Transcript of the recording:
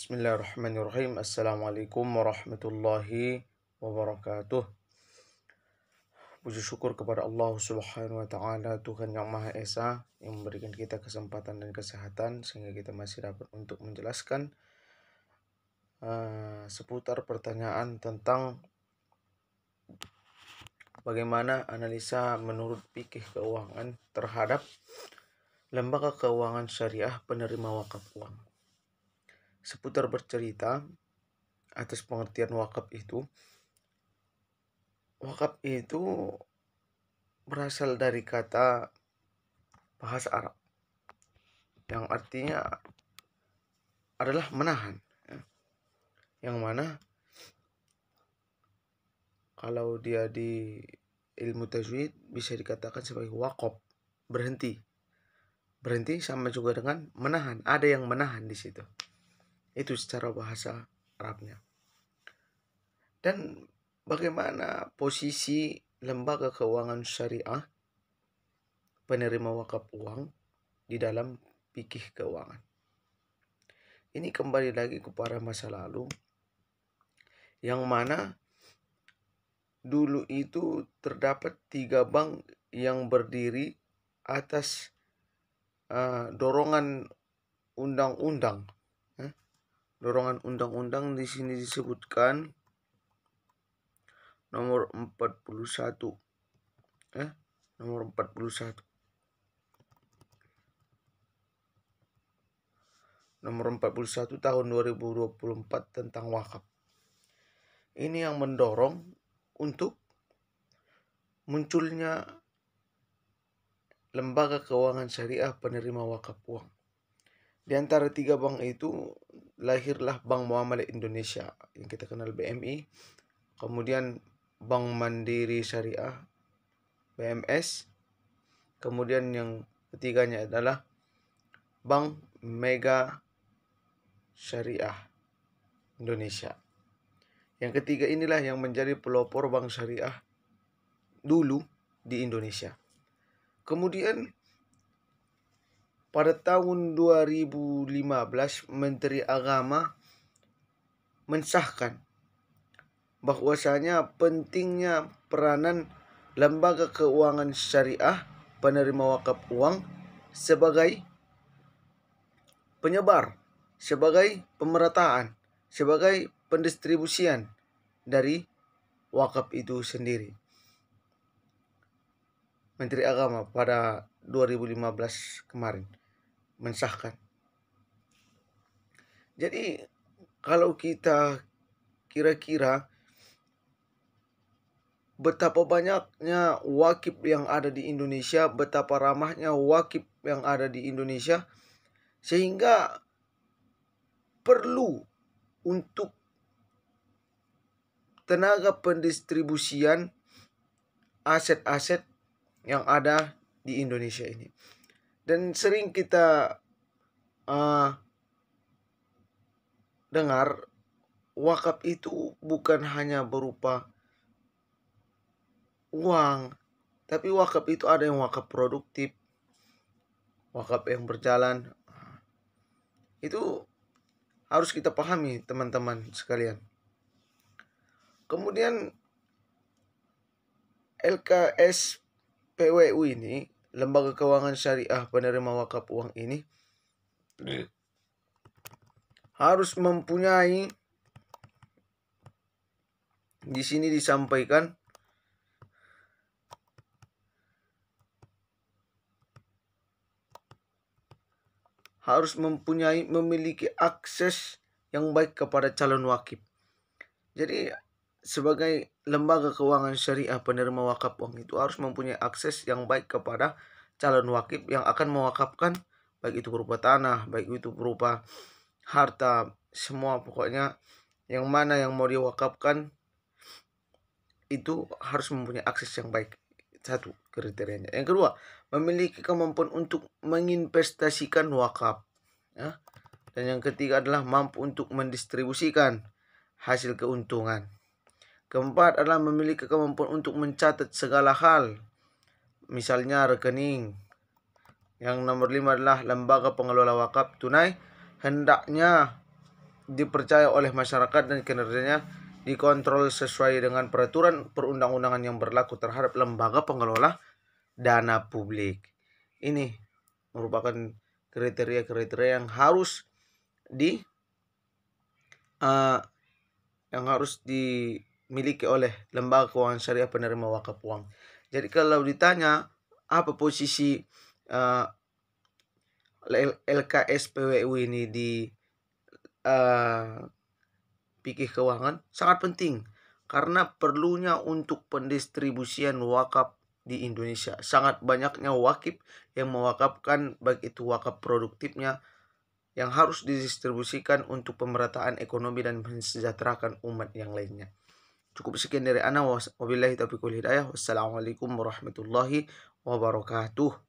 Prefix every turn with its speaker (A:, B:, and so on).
A: Bismillahirrahmanirrahim. Assalamualaikum warahmatullahi wabarakatuh. Puji syukur kepada Allah Subhanahu wa Ta'ala, Tuhan yang Maha Esa, yang memberikan kita kesempatan dan kesehatan sehingga kita masih dapat untuk menjelaskan seputar pertanyaan tentang bagaimana analisa menurut fikih keuangan terhadap lembaga keuangan syariah penerima wakaf uang. Seputar bercerita atas pengertian wakaf itu berasal dari kata bahasa Arab yang artinya adalah menahan, yang mana kalau dia di ilmu tajwid bisa dikatakan sebagai waqaf, berhenti sama juga dengan menahan, ada yang menahan di situ. Itu secara bahasa Arabnya. Dan bagaimana posisi lembaga keuangan syariah penerima wakaf uang di dalam fikih keuangan? Ini kembali lagi kepada masa lalu, yang mana dulu itu terdapat 3 bank yang berdiri atas dorongan undang-undang. Dorongan undang-undang di sini disebutkan nomor 41. Nomor 41. Nomor 41 tahun 2024 tentang wakaf. Ini yang mendorong untuk munculnya lembaga keuangan syariah penerima wakaf uang. Di antara 3 bank itu lahirlah Bank Muamalah Indonesia yang kita kenal BMI, kemudian Bank Mandiri Syariah BMS, kemudian yang ketiganya adalah Bank Mega Syariah Indonesia. Yang ketiga inilah yang menjadi pelopor bank syariah dulu di Indonesia. Kemudian pada tahun 2015 Menteri Agama mensahkan bahwasanya pentingnya peranan lembaga keuangan syariah penerima wakaf uang sebagai penyebar, sebagai pemerataan, sebagai pendistribusian dari wakaf itu sendiri. Menteri Agama pada 2015 kemarin mensahkan. Jadi kalau kita kira-kira betapa banyaknya wakif yang ada di Indonesia, betapa ramahnya wakif yang ada di Indonesia, sehingga perlu untuk tenaga pendistribusian aset-aset yang ada di Indonesia ini. Dan sering kita dengar wakaf itu bukan hanya berupa uang, tapi wakaf itu ada yang wakaf produktif, wakaf yang berjalan. Itu harus kita pahami, teman-teman sekalian. Kemudian LKSPWU ini, Lembaga Keuangan Syariah Penerima Wakaf Uang ini, harus mempunyai, di sini disampaikan, memiliki akses yang baik kepada calon wakif. Jadi sebagai lembaga keuangan syariah penerima wakaf uang itu harus mempunyai akses yang baik kepada calon wakif yang akan mewakafkan, baik itu berupa tanah, baik itu berupa harta, semua pokoknya yang mana yang mau diwakafkan itu harus mempunyai akses yang baik. Satu kriterianya. Yang kedua, memiliki kemampuan untuk menginvestasikan wakaf. Dan yang ketiga adalah mampu untuk mendistribusikan hasil keuntungan. Keempat adalah memiliki kemampuan untuk mencatat segala hal, misalnya rekening. Yang nomor 5 adalah lembaga pengelola wakaf tunai hendaknya dipercaya oleh masyarakat dan kinerjanya dikontrol sesuai dengan peraturan perundang-undangan yang berlaku terhadap lembaga pengelola dana publik. Ini merupakan kriteria-kriteria yang harus dimiliki oleh lembaga keuangan syariah penerima wakaf uang. Jadi kalau ditanya apa posisi LKSPWU ini di fikih keuangan, sangat penting karena perlunya untuk pendistribusian wakaf di Indonesia. Sangat banyaknya wakif yang mewakafkan, baik itu wakaf produktifnya yang harus didistribusikan untuk pemerataan ekonomi dan mensejahterakan umat yang lainnya. Cukup sekian dari ana. Wabillahi taufiq wal hidayah. Wassalamualaikum warahmatullahi wabarakatuh.